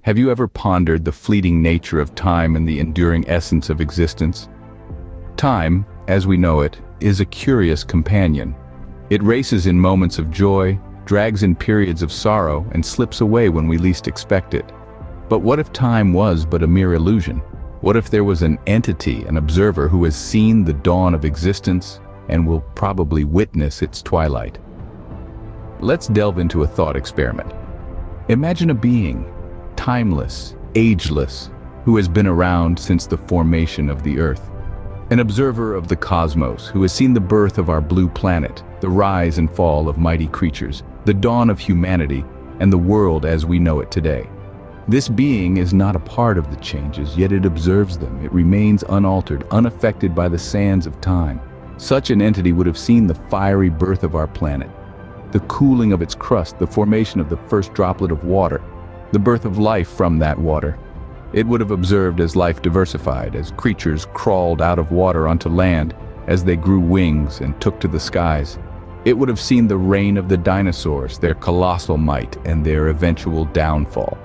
Have you ever pondered the fleeting nature of time and the enduring essence of existence? Time, as we know it, is a curious companion. It races in moments of joy, drags in periods of sorrow, and slips away when we least expect it. But what if time was but a mere illusion? What if there was an entity, an observer, who has seen the dawn of existence and will probably witness its twilight? Let's delve into a thought experiment. Imagine a being, timeless, ageless, who has been around since the formation of the Earth. An observer of the cosmos who has seen the birth of our blue planet, the rise and fall of mighty creatures, the dawn of humanity, and the world as we know it today. This being is not a part of the changes, yet it observes them. It remains unaltered, unaffected by the sands of time. Such an entity would have seen the fiery birth of our planet, the cooling of its crust, the formation of the first droplet of water, the birth of life from that water. It would have observed as life diversified, as creatures crawled out of water onto land, as they grew wings and took to the skies. It would have seen the reign of the dinosaurs, their colossal might, and their eventual downfall.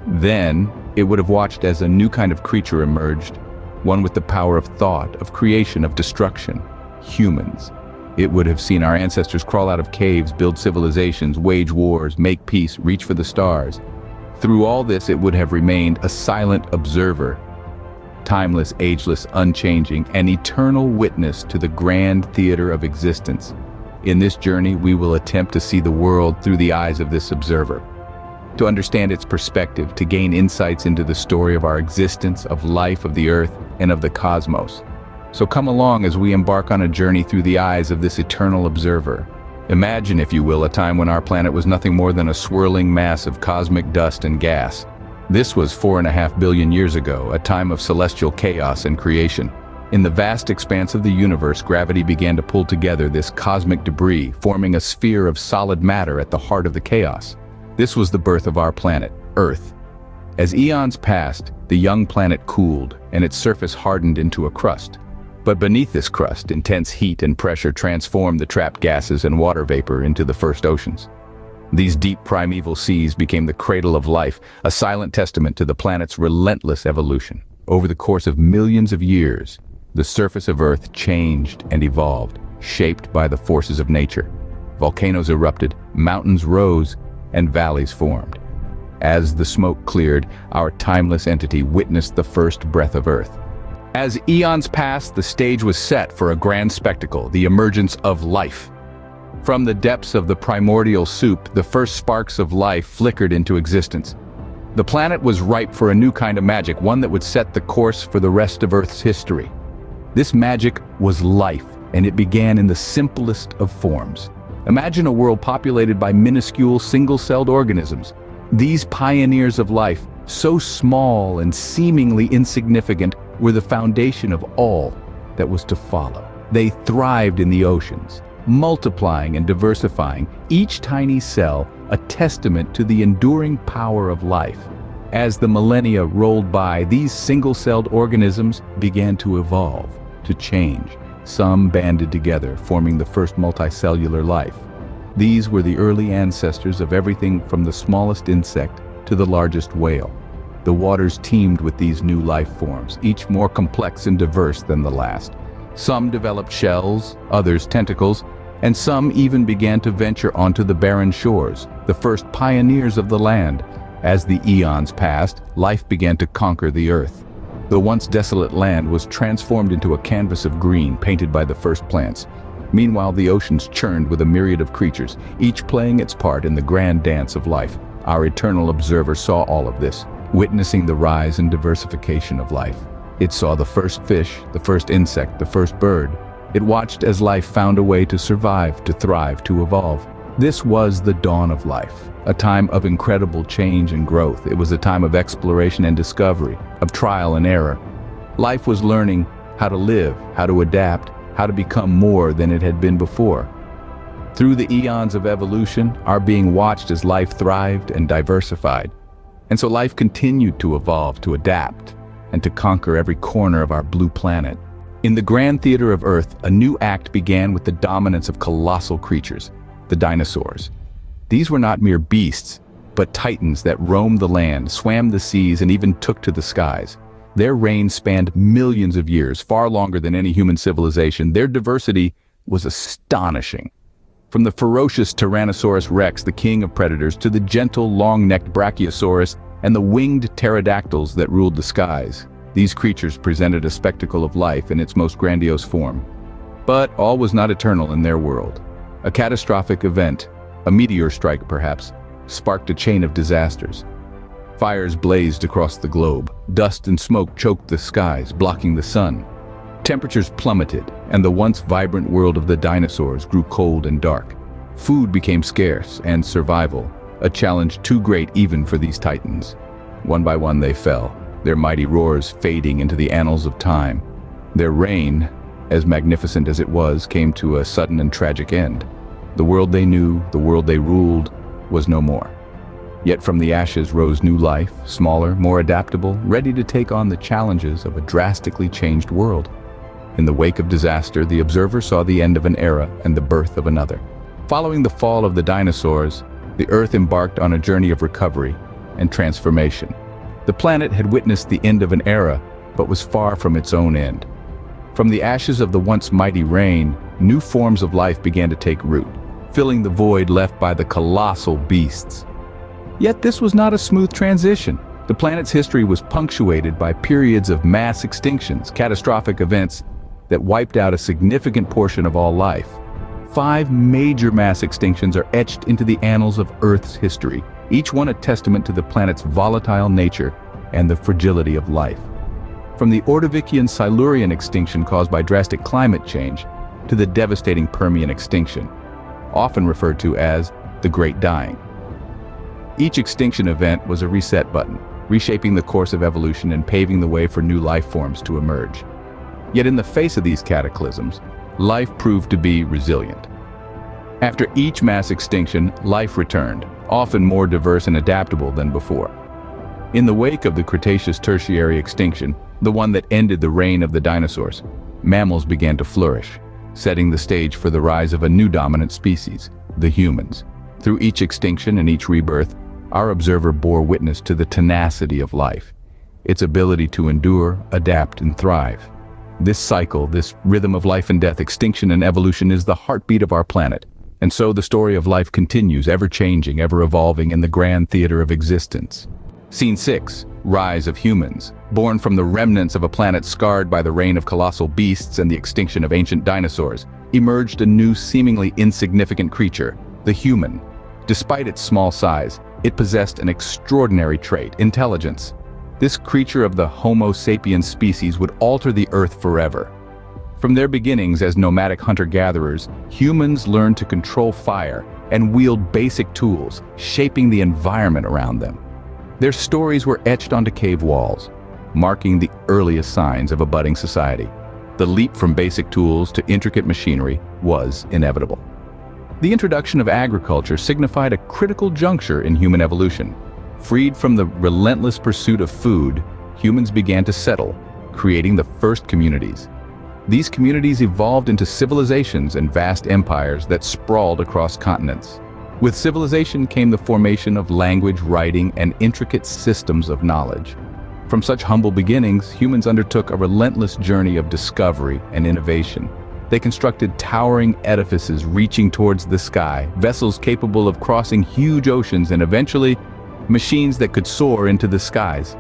Then, it would have watched as a new kind of creature emerged, one with the power of thought, of creation, of destruction: humans. It would have seen our ancestors crawl out of caves, build civilizations, wage wars, make peace, reach for the stars. Through all this, it would have remained a silent observer, timeless, ageless, unchanging, an eternal witness to the grand theater of existence. In this journey, we will attempt to see the world through the eyes of this observer, to understand its perspective, to gain insights into the story of our existence, of life, of the Earth, and of the cosmos. So come along as we embark on a journey through the eyes of this eternal observer. Imagine, if you will, a time when our planet was nothing more than a swirling mass of cosmic dust and gas. This was 4.5 billion years ago, a time of celestial chaos and creation. In the vast expanse of the universe, gravity began to pull together this cosmic debris, forming a sphere of solid matter at the heart of the chaos. This was the birth of our planet, Earth. As eons passed, the young planet cooled, and its surface hardened into a crust. But beneath this crust, intense heat and pressure transformed the trapped gases and water vapor into the first oceans. These deep primeval seas became the cradle of life, a silent testament to the planet's relentless evolution. Over the course of millions of years, the surface of Earth changed and evolved, shaped by the forces of nature. Volcanoes erupted, mountains rose, and valleys formed. As the smoke cleared, our timeless entity witnessed the first breath of Earth. As eons passed, the stage was set for a grand spectacle, the emergence of life. From the depths of the primordial soup, the first sparks of life flickered into existence. The planet was ripe for a new kind of magic, one that would set the course for the rest of Earth's history. This magic was life, and it began in the simplest of forms. Imagine a world populated by minuscule, single-celled organisms. These pioneers of life, so small and seemingly insignificant, were the foundation of all that was to follow. They thrived in the oceans, multiplying and diversifying, each tiny cell a testament to the enduring power of life. As the millennia rolled by, these single-celled organisms began to evolve, to change. Some banded together, forming the first multicellular life. These were the early ancestors of everything from the smallest insect to the largest whale. The waters teemed with these new life forms, each more complex and diverse than the last. Some developed shells, others tentacles, and some even began to venture onto the barren shores, the first pioneers of the land. As the eons passed, life began to conquer the Earth. The once desolate land was transformed into a canvas of green, painted by the first plants. Meanwhile, the oceans churned with a myriad of creatures, each playing its part in the grand dance of life. Our eternal observer saw all of this, witnessing the rise and diversification of life. It saw the first fish, the first insect, the first bird. It watched as life found a way to survive, to thrive, to evolve. This was the dawn of life, a time of incredible change and growth. It was a time of exploration and discovery, of trial and error. Life was learning how to live, how to adapt, how to become more than it had been before. Through the eons of evolution, our being watched as life thrived and diversified. And so life continued to evolve, to adapt, and to conquer every corner of our blue planet. In the grand theater of Earth, a new act began with the dominance of colossal creatures, the dinosaurs. These were not mere beasts. but titans that roamed the land, swam the seas, and even took to the skies. Their reign spanned millions of years, far longer than any human civilization. Their diversity was astonishing. From the ferocious Tyrannosaurus rex, the king of predators, to the gentle, long-necked Brachiosaurus and the winged pterodactyls that ruled the skies, these creatures presented a spectacle of life in its most grandiose form. But all was not eternal in their world. A catastrophic event, a meteor strike perhaps, sparked a chain of disasters. Fires blazed across the globe. Dust and smoke choked the skies, blocking the sun. Temperatures plummeted, and the once vibrant world of the dinosaurs grew cold and dark. Food became scarce, and survival, a challenge too great even for these titans. One by one they fell, their mighty roars fading into the annals of time. Their reign, as magnificent as it was, came to a sudden and tragic end. The world they knew, the world they ruled, was no more. Yet from the ashes rose new life, smaller, more adaptable, ready to take on the challenges of a drastically changed world. In the wake of disaster, the observer saw the end of an era and the birth of another. Following the fall of the dinosaurs, the Earth embarked on a journey of recovery and transformation. The planet had witnessed the end of an era, but was far from its own end. From the ashes of the once mighty reign, new forms of life began to take root, filling the void left by the colossal beasts. Yet this was not a smooth transition. The planet's history was punctuated by periods of mass extinctions, catastrophic events that wiped out a significant portion of all life. 5 major mass extinctions are etched into the annals of Earth's history, each one a testament to the planet's volatile nature and the fragility of life. From the Ordovician-Silurian extinction caused by drastic climate change to the devastating Permian extinction, often referred to as the Great Dying. Each extinction event was a reset button, reshaping the course of evolution and paving the way for new life forms to emerge. Yet in the face of these cataclysms, life proved to be resilient. After each mass extinction, life returned, often more diverse and adaptable than before. In the wake of the Cretaceous-Tertiary extinction, the one that ended the reign of the dinosaurs, mammals began to flourish, setting the stage for the rise of a new dominant species, the humans. Through each extinction and each rebirth, our observer bore witness to the tenacity of life, its ability to endure, adapt, and thrive. This cycle, this rhythm of life and death, extinction and evolution, is the heartbeat of our planet. And so the story of life continues, ever-changing, ever-evolving in the grand theater of existence. Scene 6, Rise of Humans. Born from the remnants of a planet scarred by the reign of colossal beasts and the extinction of ancient dinosaurs, emerged a new, seemingly insignificant creature, the human. Despite its small size, it possessed an extraordinary trait, intelligence. This creature of the Homo sapiens species would alter the Earth forever. From their beginnings as nomadic hunter-gatherers, humans learned to control fire and wield basic tools, shaping the environment around them. Their stories were etched onto cave walls, marking the earliest signs of a budding society. The leap from basic tools to intricate machinery was inevitable. The introduction of agriculture signified a critical juncture in human evolution. Freed from the relentless pursuit of food, humans began to settle, creating the first communities. These communities evolved into civilizations and vast empires that sprawled across continents. With civilization came the formation of language, writing, and intricate systems of knowledge. From such humble beginnings, humans undertook a relentless journey of discovery and innovation. They constructed towering edifices reaching towards the sky, vessels capable of crossing huge oceans, and eventually, machines that could soar into the skies.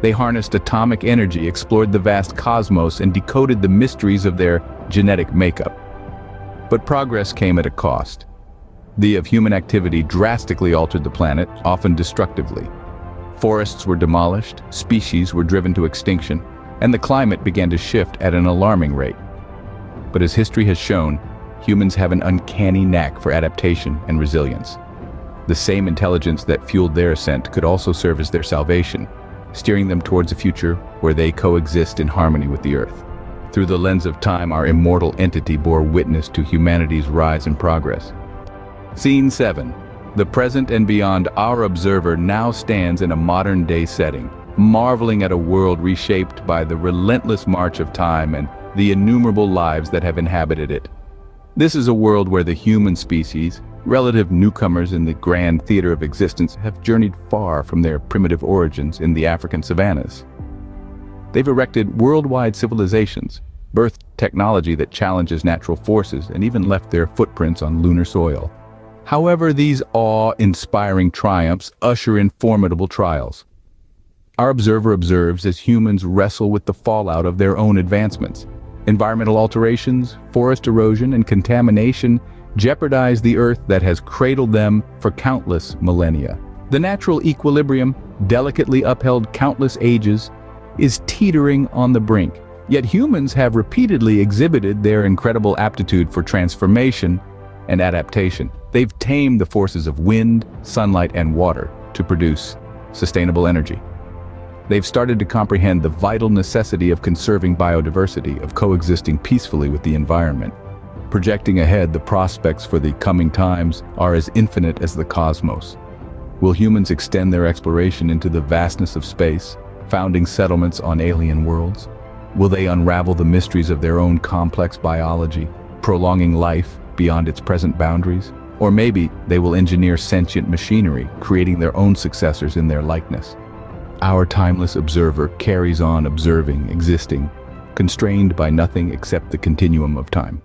They harnessed atomic energy, explored the vast cosmos, and decoded the mysteries of their genetic makeup. But progress came at a cost. Of human activity drastically altered the planet, often destructively. Forests were demolished, species were driven to extinction, and the climate began to shift at an alarming rate. But as history has shown, humans have an uncanny knack for adaptation and resilience. The same intelligence that fueled their ascent could also serve as their salvation, steering them towards a future where they coexist in harmony with the Earth. Through the lens of time, our immortal entity bore witness to humanity's rise and progress. Scene 7. The present and beyond. Our observer now stands in a modern-day setting, marveling at a world reshaped by the relentless march of time and the innumerable lives that have inhabited it. This is a world where the human species, Relative newcomers in the grand theater of existence have journeyed far from their primitive origins in the African savannas. They've erected worldwide civilizations, birthed technology that challenges natural forces, and even left their footprints on lunar soil. However, these awe-inspiring triumphs usher in formidable trials. Our observer observes as humans wrestle with the fallout of their own advancements. Environmental alterations, forest erosion, and contamination jeopardize the Earth that has cradled them for countless millennia. The natural equilibrium, delicately upheld countless ages, is teetering on the brink. Yet humans have repeatedly exhibited their incredible aptitude for transformation and adaptation. They've tamed the forces of wind, sunlight, and water to produce sustainable energy. They've started to comprehend the vital necessity of conserving biodiversity, of coexisting peacefully with the environment. Projecting ahead, the prospects for the coming times are as infinite as the cosmos. Will humans extend their exploration into the vastness of space, founding settlements on alien worlds? Will they unravel the mysteries of their own complex biology, prolonging life beyond its present boundaries? Or maybe they will engineer sentient machinery, creating their own successors in their likeness. Our timeless observer carries on observing, existing, constrained by nothing except the continuum of time.